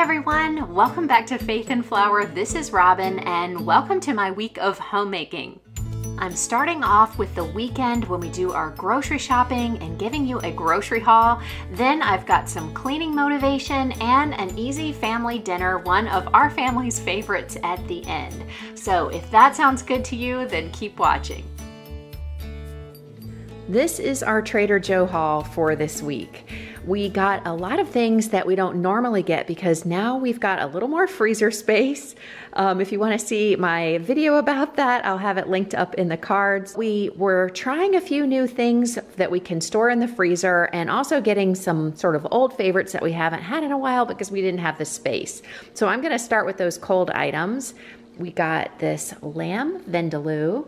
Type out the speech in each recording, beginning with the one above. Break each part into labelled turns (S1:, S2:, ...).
S1: everyone, welcome back to Faith and Flour. This is Robin and welcome to my week of homemaking. I'm starting off with the weekend when we do our grocery shopping and giving you a grocery haul. Then I've got some cleaning motivation and an easy family dinner, one of our family's favorites at the end. So if that sounds good to you, then keep watching. This is our Trader Joe haul for this week. We got a lot of things that we don't normally get because now we've got a little more freezer space. If you want to see my video about that, I'll have it linked up in the cards. We were trying a few new things that we can store in the freezer and also getting some sort of old favorites that we haven't had in a while because we didn't have the space. So I'm going to start with those cold items. We got this lamb vindaloo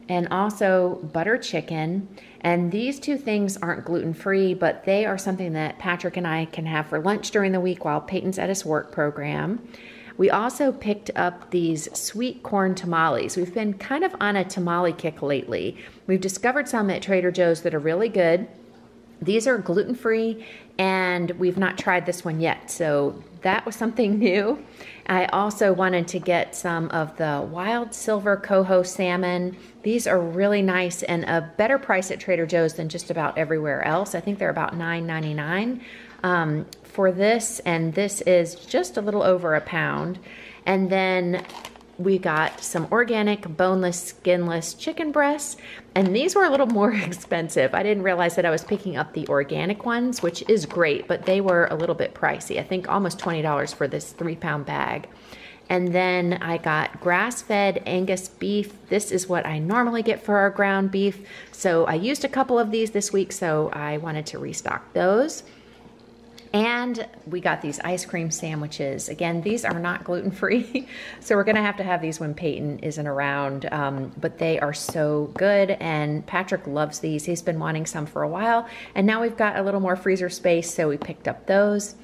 S1: and also butter chicken. And these two things aren't gluten-free, but they are something that Patrick and I can have for lunch during the week while Peyton's at his work program. We also picked up these sweet corn tamales. We've been kind of on a tamale kick lately. We've discovered some at Trader Joe's that are really good. These are gluten-free, and we've not tried this one yet, so that was something new. I also wanted to get some of the wild silver coho salmon. These are really nice and a better price at Trader Joe's than just about everywhere else. I think they're about $9.99 for this, and this is just a little over a pound. And then we got some organic, boneless, skinless chicken breasts, and these were a little more expensive. I didn't realize that I was picking up the organic ones, which is great, but they were a little bit pricey. I think almost $20 for this 3-pound bag. And then I got grass-fed Angus beef. This is what I normally get for our ground beef. So I used a couple of these this week, so I wanted to restock those. And we got these ice cream sandwiches. Again, these are not gluten-free, so we're gonna have to have these when Peyton isn't around, but they are so good, and Patrick loves these. He's been wanting some for a while, and now we've got a little more freezer space, so we picked up those.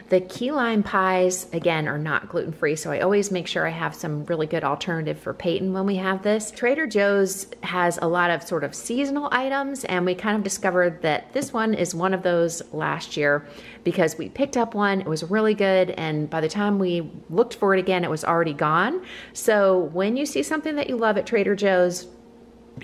S1: The key lime pies, again, are not gluten-free, so I always make sure I have some really good alternative for Peyton when we have this. Trader Joe's has a lot of sort of seasonal items, and we kind of discovered that this one is one of those last year because we picked up one, it was really good, and by the time we looked for it again, it was already gone. So when you see something that you love at Trader Joe's,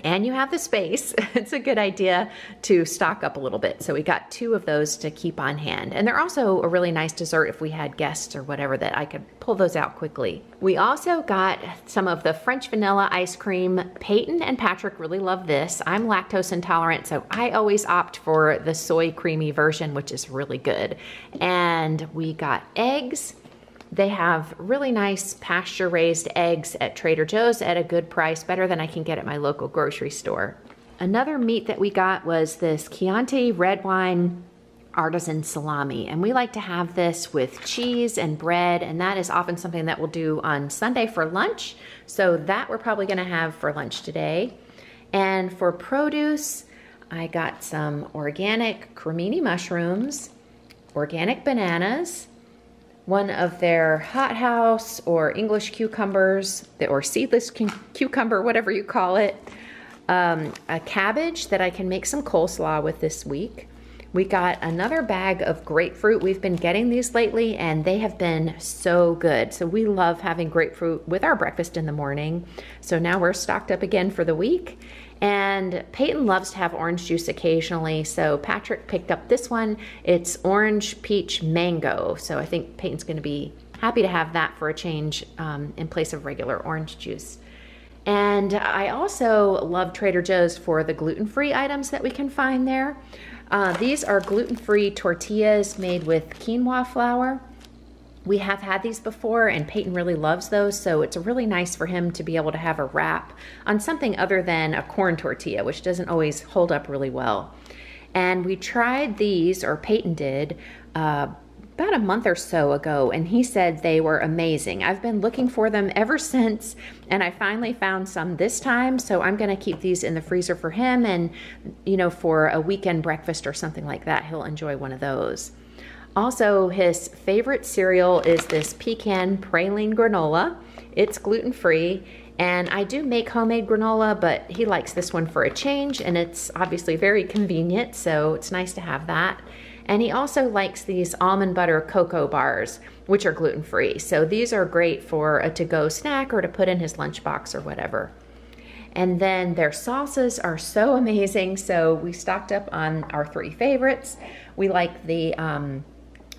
S1: and you have the space, it's a good idea to stock up a little bit. So we got 2 of those to keep on hand. And they're also a really nice dessert if we had guests or whatever that I could pull those out quickly. We also got some of the French vanilla ice cream. Peyton and Patrick really love this. I'm lactose intolerant, so I always opt for the soy creamy version, which is really good. And we got eggs. They have really nice pasture-raised eggs at Trader Joe's at a good price, better than I can get at my local grocery store. Another meat that we got was this Chianti red wine artisan salami, and we like to have this with cheese and bread, and that is often something that we'll do on Sunday for lunch. So that we're probably gonna have for lunch today. And for produce, I got some organic cremini mushrooms, organic bananas, one of their hothouse or English cucumbers, or seedless cucumber, whatever you call it, a cabbage that I can make some coleslaw with this week. We got another bag of grapefruit. We've been getting these lately and they have been so good. So we love having grapefruit with our breakfast in the morning. So now we're stocked up again for the week. And Peyton loves to have orange juice occasionally, so Patrick picked up this one. It's orange peach mango, so I think Peyton's gonna be happy to have that for a change in place of regular orange juice. And I also love Trader Joe's for the gluten-free items that we can find there. These are gluten-free tortillas made with quinoa flour. We have had these before and Peyton really loves those, so it's really nice for him to be able to have a wrap on something other than a corn tortilla, which doesn't always hold up really well. And we tried these, or Peyton did, about a month or so ago, and he said they were amazing. I've been looking for them ever since, and I finally found some this time, so I'm gonna keep these in the freezer for him, and you know, for a weekend breakfast or something like that, he'll enjoy one of those. Also, his favorite cereal is this pecan praline granola. It's gluten-free, And I do make homemade granola, but he likes this one for a change, and it's obviously very convenient, so it's nice to have that. And he also likes these almond butter cocoa bars, which are gluten-free. So these are great for a to-go snack or to put in his lunchbox or whatever. And then their salsas are so amazing. So we stocked up on our 3 favorites. We like the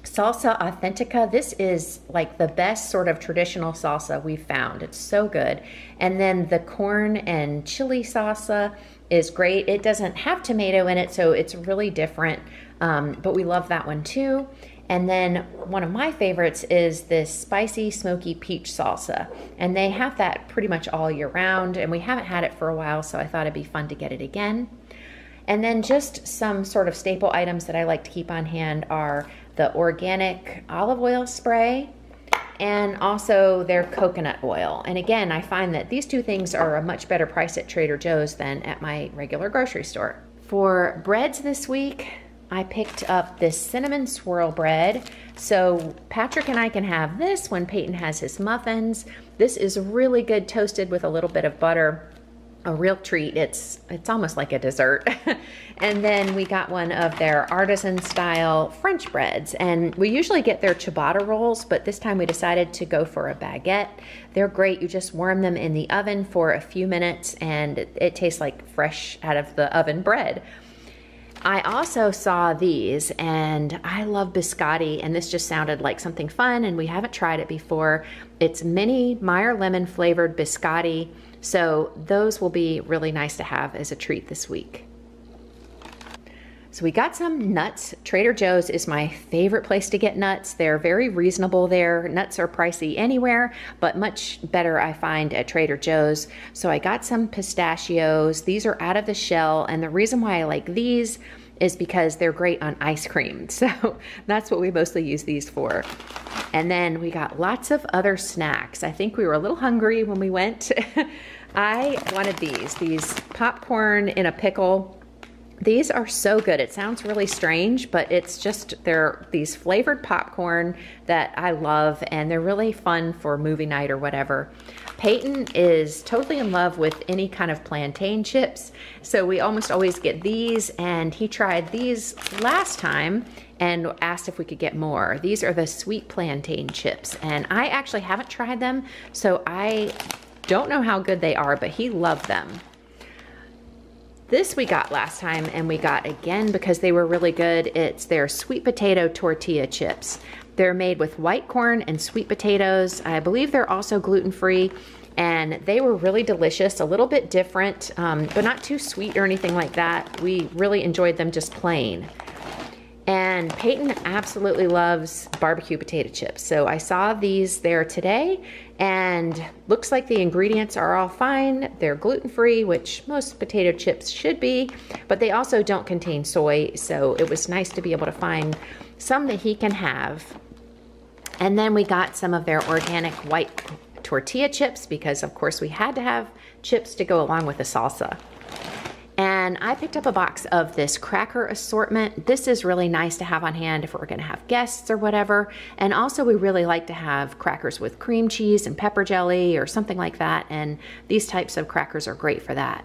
S1: salsa authentica. This is like the best sort of traditional salsa we've found. It's so good. And then the corn and chili salsa is great. It doesn't have tomato in it, so it's really different, but we love that one too. And then one of my favorites is this spicy smoky peach salsa, and they have that pretty much all year round, and we haven't had it for a while, so I thought it'd be fun to get it again. And then just some sort of staple items that I like to keep on hand are the organic olive oil spray and also their coconut oil. And again, I find that these 2 things are a much better price at Trader Joe's than at my regular grocery store. For breads this week, I picked up this cinnamon swirl bread. So Patrick and I can have this when Peyton has his muffins. This is really good toasted with a little bit of butter. A real treat. It's almost like a dessert. And then we got one of their artisan style French breads, and we usually get their ciabatta rolls, but this time we decided to go for a baguette. They're great. You just warm them in the oven for a few minutes and it tastes like fresh out of the oven bread. I also saw these, and I love biscotti, and this just sounded like something fun, and we haven't tried it before. It's mini Meyer lemon flavored biscotti, so those will be really nice to have as a treat this week. So we got some nuts. Trader Joe's is my favorite place to get nuts. They're very reasonable there. Nuts are pricey anywhere, but much better I find at Trader Joe's. So I got some pistachios. These are out of the shell, and the reason why I like these is because they're great on ice cream. So that's what we mostly use these for. And then we got lots of other snacks. I think we were a little hungry when we went. I wanted these popcorn in a pickle. These are so good. It sounds really strange, but it's just, they're these flavored popcorn that I love, and they're really fun for movie night or whatever. Peyton is totally in love with any kind of plantain chips, so we almost always get these, and he tried these last time and asked if we could get more. These are the sweet plantain chips, and I actually haven't tried them, so I don't know how good they are, but he loved them. This we got last time, and we got again because they were really good. It's their sweet potato tortilla chips. They're made with white corn and sweet potatoes. I believe they're also gluten-free, and they were really delicious, a little bit different, but not too sweet or anything like that. We really enjoyed them just plain. And Peyton absolutely loves barbecue potato chips. So I saw these there today, and looks like the ingredients are all fine. They're gluten-free, which most potato chips should be, but they also don't contain soy. So it was nice to be able to find some that he can have. And then we got some of their organic white tortilla chips because of course we had to have chips to go along with the salsa. And I picked up a box of this cracker assortment. This is really nice to have on hand if we're gonna have guests or whatever. And also we really like to have crackers with cream cheese and pepper jelly or something like that. And these types of crackers are great for that.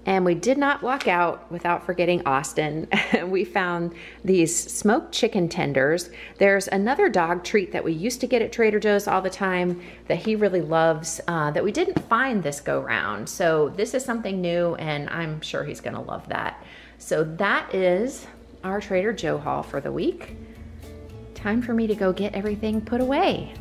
S1: And we did not walk out without forgetting Austin. We found these smoked chicken tenders. There's another dog treat that we used to get at Trader Joe's all the time that he really loves that we didn't find this go round. So this is something new, and I'm sure he's gonna love that. So that is our Trader Joe haul for the week. Time for me to go get everything put away.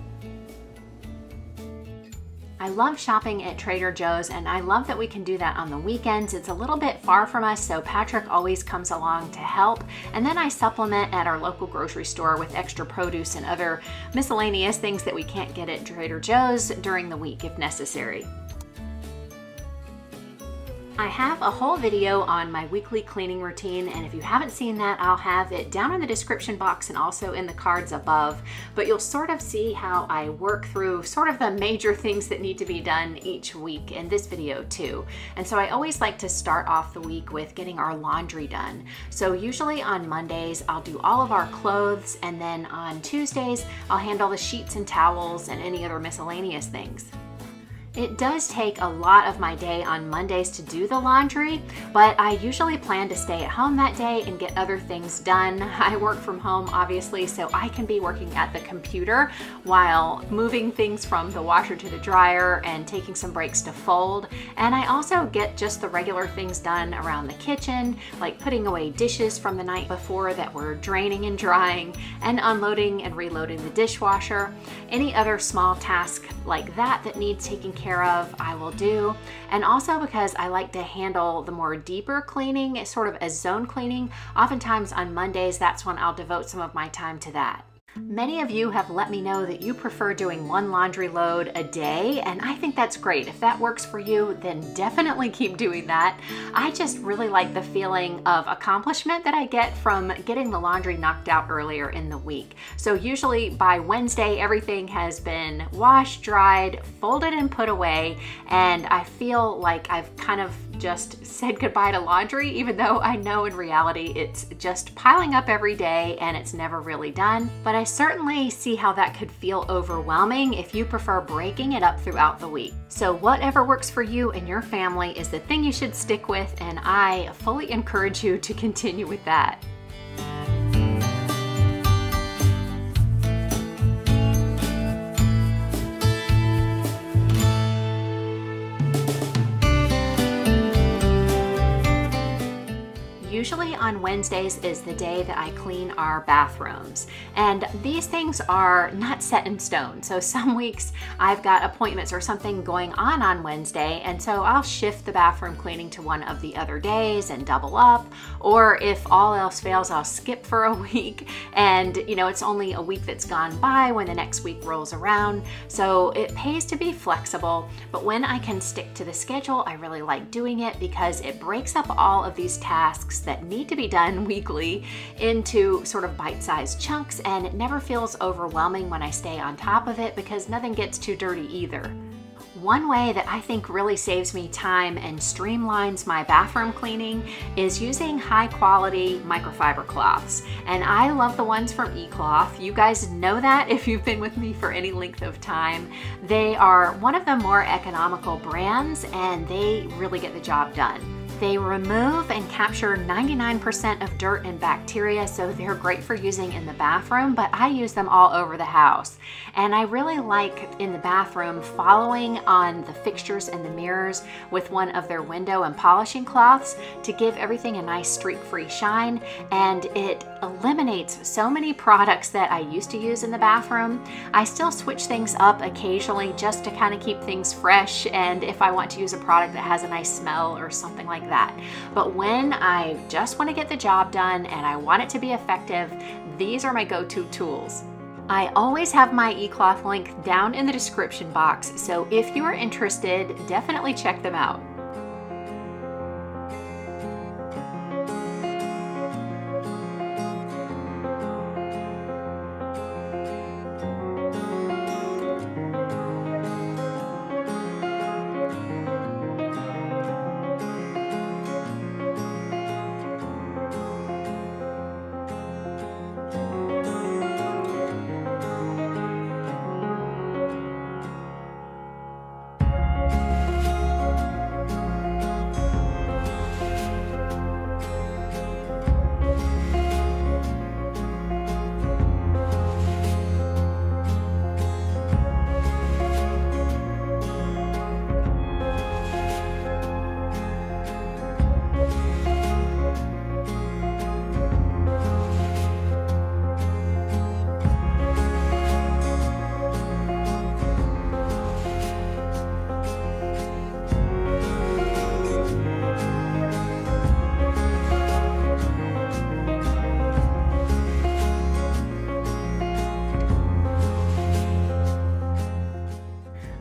S1: I love shopping at Trader Joe's, and I love that we can do that on the weekends. It's a little bit far from us, so Patrick always comes along to help. And then I supplement at our local grocery store with extra produce and other miscellaneous things that we can't get at Trader Joe's during the week if necessary. I have a whole video on my weekly cleaning routine, and if you haven't seen that, I'll have it down in the description box and also in the cards above. But you'll sort of see how I work through sort of the major things that need to be done each week in this video too. And so I always like to start off the week with getting our laundry done. So usually on Mondays, I'll do all of our clothes, and then on Tuesdays, I'll handle the sheets and towels and any other miscellaneous things. It does take a lot of my day on Mondays to do the laundry, but I usually plan to stay at home that day and get other things done. I work from home, obviously, so I can be working at the computer while moving things from the washer to the dryer and taking some breaks to fold. And I also get just the regular things done around the kitchen, like putting away dishes from the night before that were draining and drying, and unloading and reloading the dishwasher. Any other small task like that need taking care of, I will do. And also because I like to handle the more deeper cleaning, sort of as zone cleaning, oftentimes on Mondays, that's when I'll devote some of my time to that. Many of you have let me know that you prefer doing one laundry load a day, and I think that's great. If that works for you, then definitely keep doing that. I just really like the feeling of accomplishment that I get from getting the laundry knocked out earlier in the week. So usually by Wednesday, everything has been washed, dried, folded, and put away, and I feel like I've kind of just said goodbye to laundry, even though I know in reality it's just piling up every day and it's never really done. But I certainly see how that could feel overwhelming if you prefer breaking it up throughout the week. So whatever works for you and your family is the thing you should stick with, and I fully encourage you to continue with that. Usually on Wednesdays is the day that I clean our bathrooms. And these things are not set in stone. So some weeks I've got appointments or something going on Wednesday, and so I'll shift the bathroom cleaning to one of the other days and double up. Or if all else fails, I'll skip for a week, and it's only a week that's gone by when the next week rolls around. So it pays to be flexible, but when I can stick to the schedule, I really like doing it because it breaks up all of these tasks that need to be done weekly into sort of bite-sized chunks, and it never feels overwhelming when I stay on top of it because nothing gets too dirty either. One way that I think really saves me time and streamlines my bathroom cleaning is using high quality microfiber cloths. And I love the ones from eCloth. You guys know that if you've been with me for any length of time. They are one of the more economical brands, and they really get the job done. They remove and capture 99% of dirt and bacteria, so they're great for using in the bathroom, but I use them all over the house. And I really like in the bathroom following on the fixtures and the mirrors with one of their window and polishing cloths to give everything a nice streak-free shine, and it eliminates so many products that I used to use in the bathroom. I still switch things up occasionally just to kind of keep things fresh, and if I want to use a product that has a nice smell or something like that. But when I just want to get the job done and I want it to be effective, these are my go-to tools. I always have my eCloth link down in the description box, so if you are interested, definitely check them out.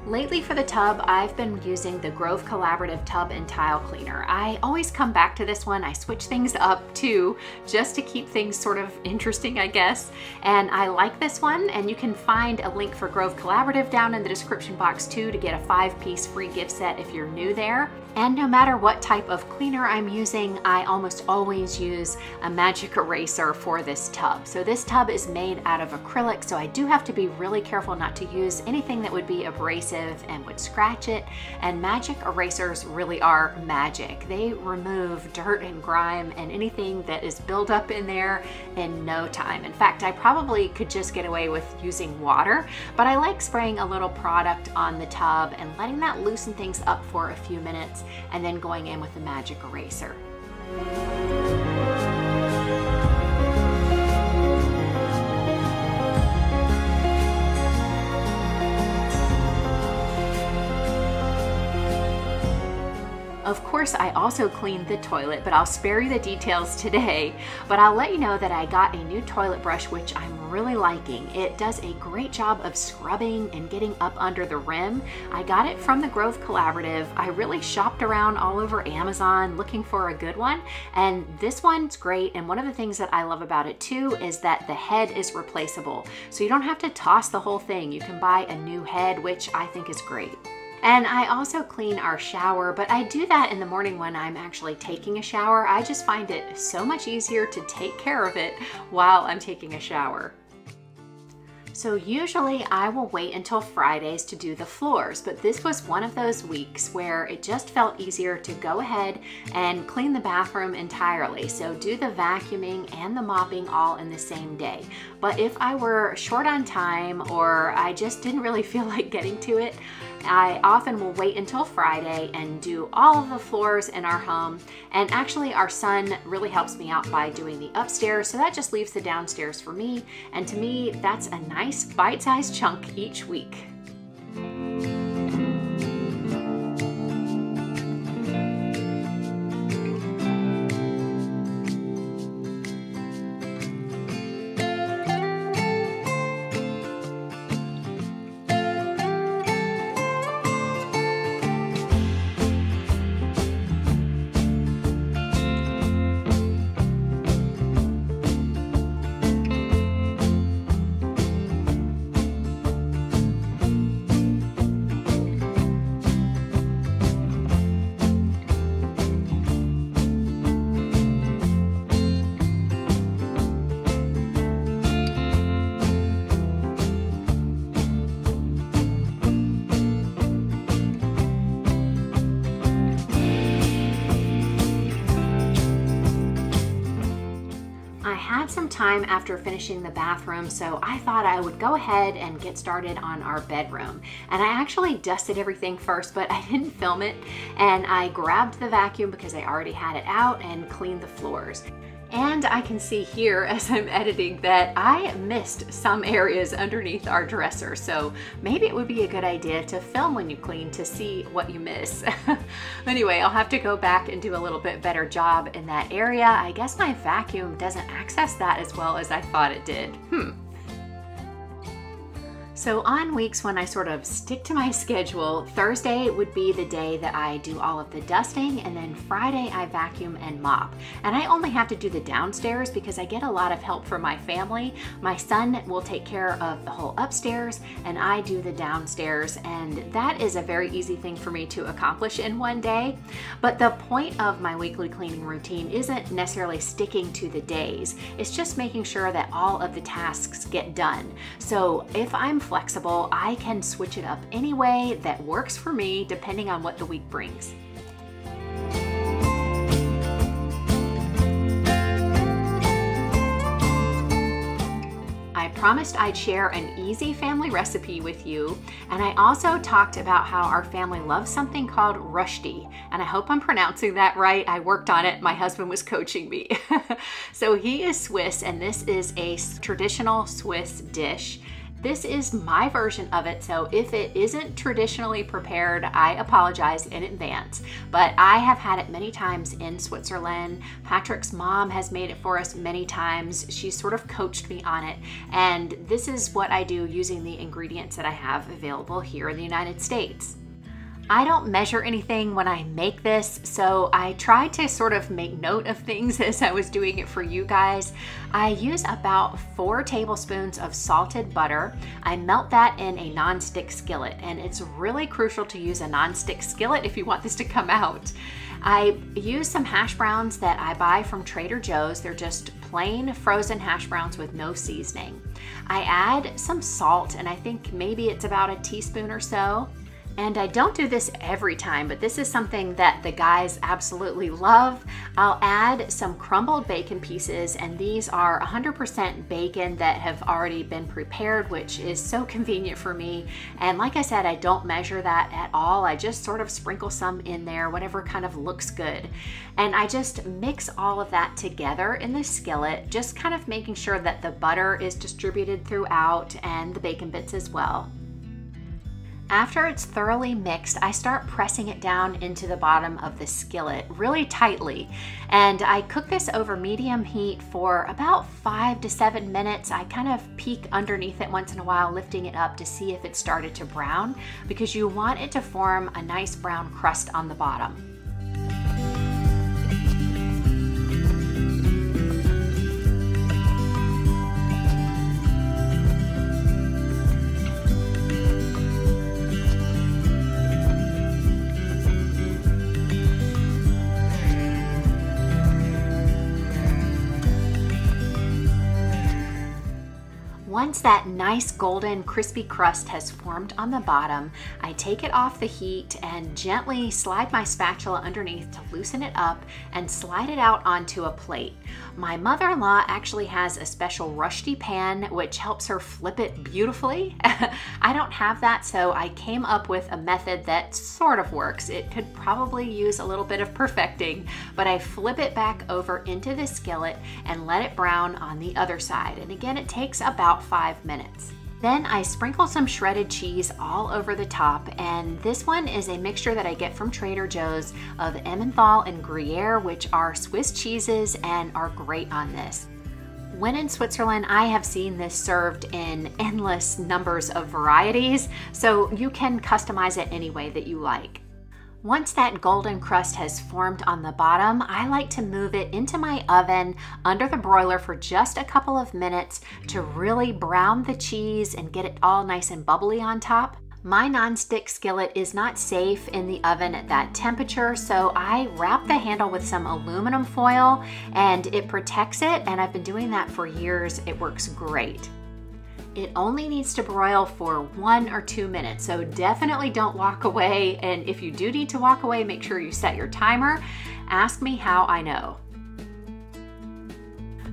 S1: Lately for the tub, I've been using the Grove Collaborative Tub and Tile Cleaner. I always come back to this one. I switch things up too, just to keep things sort of interesting, I guess. And I like this one, and you can find a link for Grove Collaborative down in the description box too to get a 5-piece free gift set if you're new there. And no matter what type of cleaner I'm using, I almost always use a magic eraser for this tub. So this tub is made out of acrylic, so I do have to be really careful not to use anything that would be abrasive and would scratch it. And magic erasers really are magic. They remove dirt and grime and anything that is built up in there in no time. In fact, I probably could just get away with using water, but I like spraying a little product on the tub and letting that loosen things up for a few minutes and then going in with the magic eraser. Of course, I also cleaned the toilet, but I'll spare you the details today. But I'll let you know that I got a new toilet brush, which I'm really liking. It does a great job of scrubbing and getting up under the rim. I got it from the Grove Collaborative. I really shopped around all over Amazon looking for a good one, and this one's great. And one of the things that I love about it too is that the head is replaceable. So you don't have to toss the whole thing. You can buy a new head, which I think is great. And I also clean our shower, but I do that in the morning when I'm actually taking a shower. I just find it so much easier to take care of it while I'm taking a shower. So usually I will wait until Fridays to do the floors, but this was one of those weeks where it just felt easier to go ahead and clean the bathroom entirely. So do the vacuuming and the mopping all in the same day. But if I were short on time or I just didn't really feel like getting to it, I often will wait until Friday and do all of the floors in our home. And actually our son really helps me out by doing the upstairs, so that just leaves the downstairs for me. And to me, that's a nice bite-sized chunk each week. Some time after finishing the bathroom, so I thought I would go ahead and get started on our bedroom. And I actually dusted everything first, but I didn't film it, and I grabbed the vacuum because I already had it out and cleaned the floors. And I can see here as I'm editing that I missed some areas underneath our dresser. So maybe it would be a good idea to film when you clean to see what you miss. Anyway, I'll have to go back and do a little bit better job in that area. I guess my vacuum doesn't access that as well as I thought it did. So on weeks when I sort of stick to my schedule, Thursday would be the day that I do all of the dusting, and then Friday I vacuum and mop. And I only have to do the downstairs because I get a lot of help from my family. My son will take care of the whole upstairs and I do the downstairs, and that is a very easy thing for me to accomplish in one day. But the point of my weekly cleaning routine isn't necessarily sticking to the days. It's just making sure that all of the tasks get done. So if I'm flexible, I can switch it up any way that works for me depending on what the week brings. I promised I'd share an easy family recipe with you, and I also talked about how our family loves something called Rushdie, and I hope I'm pronouncing that right. I worked on it. My husband was coaching me. So he is Swiss, and this is a traditional Swiss dish. This is my version of it, so if it isn't traditionally prepared, I apologize in advance. But I have had it many times in Switzerland. Patrick's mom has made it for us many times. She sort of coached me on it, and this is what I do using the ingredients that I have available here in the United States. I don't measure anything when I make this, so I tried to sort of make note of things as I was doing it for you guys. I use about 4 tablespoons of salted butter. I melt that in a non-stick skillet, and it's really crucial to use a non-stick skillet if you want this to come out. I use some hash browns that I buy from Trader Joe's. They're just plain frozen hash browns with no seasoning. I add some salt, and I think maybe it's about a teaspoon or so. And I don't do this every time, but this is something that the guys absolutely love. I'll add some crumbled bacon pieces, and these are 100% bacon that have already been prepared, which is so convenient for me. And like I said, I don't measure that at all. I just sort of sprinkle some in there, whatever kind of looks good. And I just mix all of that together in the skillet, just kind of making sure that the butter is distributed throughout and the bacon bits as well. After it's thoroughly mixed, I start pressing it down into the bottom of the skillet really tightly. And I cook this over medium heat for about 5 to 7 minutes. I kind of peek underneath it once in a while, lifting it up to see if it started to brown, because you want it to form a nice brown crust on the bottom. Once that nice golden crispy crust has formed on the bottom, I take it off the heat and gently slide my spatula underneath to loosen it up and slide it out onto a plate. My mother-in-law actually has a special rusty pan which helps her flip it beautifully. I don't have that, so I came up with a method that sort of works. It could probably use a little bit of perfecting, but I flip it back over into the skillet and let it brown on the other side. And again, it takes about 5 minutes. Then I sprinkle some shredded cheese all over the top, and this one is a mixture that I get from Trader Joe's of Emmenthal and Gruyere, which are Swiss cheeses and are great on this. When in Switzerland, I have seen this served in endless numbers of varieties, so you can customize it any way that you like. Once that golden crust has formed on the bottom, I like to move it into my oven under the broiler for just a couple of minutes to really brown the cheese and get it all nice and bubbly on top. My nonstick skillet is not safe in the oven at that temperature, so I wrap the handle with some aluminum foil and it protects it, and I've been doing that for years. It works great. It only needs to broil for 1 or 2 minutes, so definitely don't walk away. And if you do need to walk away, make sure you set your timer. Ask me how I know.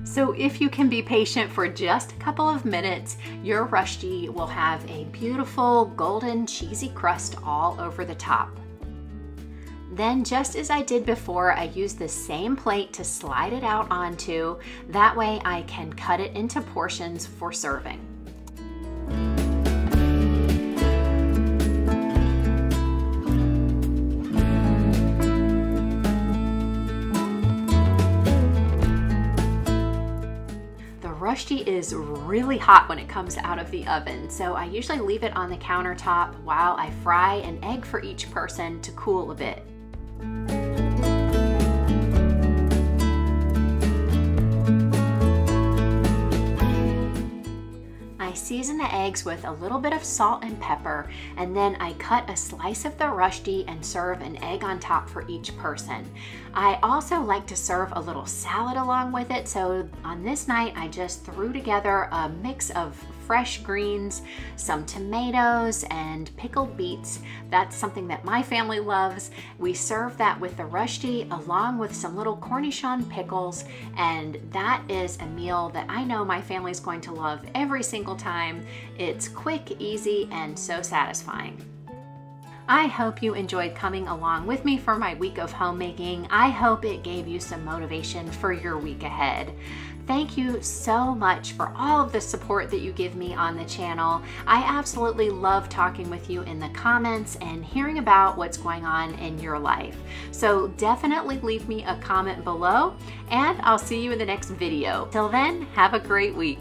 S1: So if you can be patient for just a couple of minutes, your rusty will have a beautiful golden cheesy crust all over the top. Then, just as I did before, I use the same plate to slide it out onto. That way I can cut it into portions for serving. Rusty is really hot when it comes out of the oven, so I usually leave it on the countertop while I fry an egg for each person to cool a bit. I season the eggs with a little bit of salt and pepper, and then I cut a slice of the rusty and serve an egg on top for each person. I also like to serve a little salad along with it, so on this night I just threw together a mix of fresh greens, some tomatoes, and pickled beets. That's something that my family loves. We serve that with the rusty along with some little Cornichon pickles, and that is a meal that I know my family's going to love every single time. It's quick, easy, and so satisfying. I hope you enjoyed coming along with me for my week of homemaking. I hope it gave you some motivation for your week ahead. Thank you so much for all of the support that you give me on the channel. I absolutely love talking with you in the comments and hearing about what's going on in your life. So definitely leave me a comment below, and I'll see you in the next video. Till then, have a great week.